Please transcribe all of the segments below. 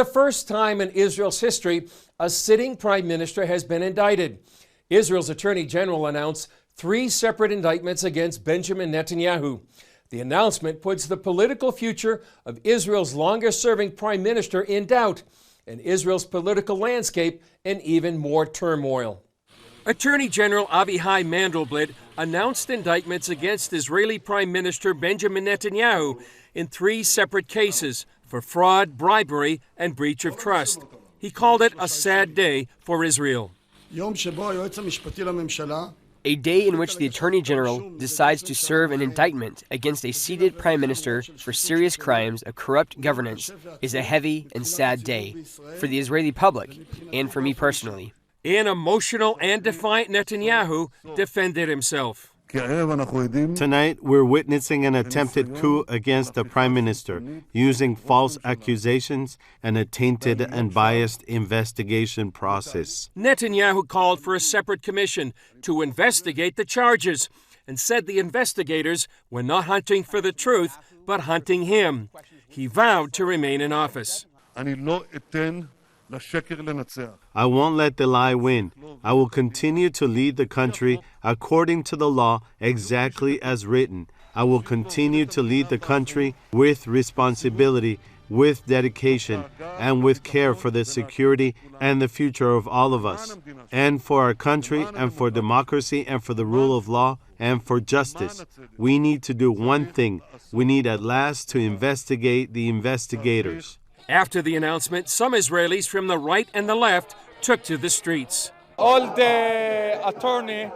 The first time in Israel's history, a sitting prime minister has been indicted. Israel's attorney general announced 3 separate indictments against Benjamin Netanyahu. The announcement puts the political future of Israel's longest-serving prime minister in doubt, and Israel's political landscape in even more turmoil. Attorney General Avichai Mandelblit announced indictments against Israeli Prime Minister Benjamin Netanyahu in 3 separate cases for fraud, bribery, and breach of trust. He called it a sad day for Israel. A day in which the Attorney General decides to serve an indictment against a seated Prime Minister for serious crimes of corrupt governance is a heavy and sad day for the Israeli public and for me personally. An emotional and defiant Netanyahu defended himself. Tonight, we're witnessing an attempted coup against the Prime Minister using false accusations and a tainted and biased investigation process. Netanyahu called for a separate commission to investigate the charges and said the investigators were not hunting for the truth, but hunting him. He vowed to remain in office. I won't let the lie win. I will continue to lead the country according to the law, exactly as written. I will continue to lead the country with responsibility, with dedication, and with care for the security and the future of all of us, and for our country, and for democracy, and for the rule of law, and for justice. We need to do one thing. We need at last to investigate the investigators. After the announcement, some Israelis from the right and the left took to the streets. All the attorney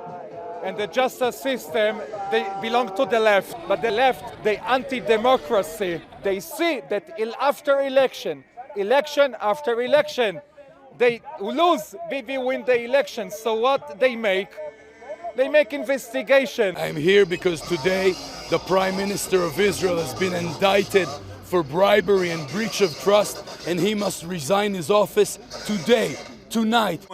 and the justice system, they belong to the left. But the left, they anti-democracy. They see that after election after election, they lose, we win the election. So what they make? They make investigation. I'm here because today the Prime Minister of Israel has been indicted for bribery and breach of trust, and he must resign his office today, tonight.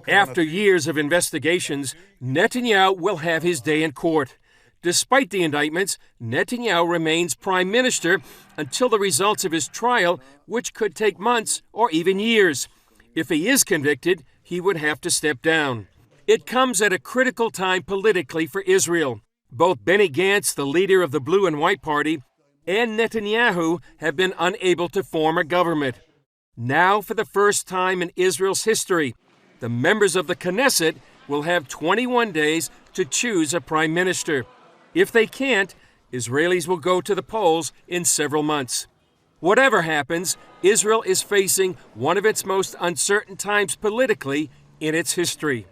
After years of investigations, Netanyahu will have his day in court. Despite the indictments, Netanyahu remains prime minister until the results of his trial, which could take months or even years. If he is convicted, he would have to step down. It comes at a critical time politically for Israel. Both Benny Gantz, the leader of the Blue and White Party, and Netanyahu have been unable to form a government. Now, for the first time in Israel's history, the members of the Knesset will have 21 days to choose a prime minister. If they can't, Israelis will go to the polls in several months. Whatever happens, Israel is facing one of its most uncertain times politically in its history.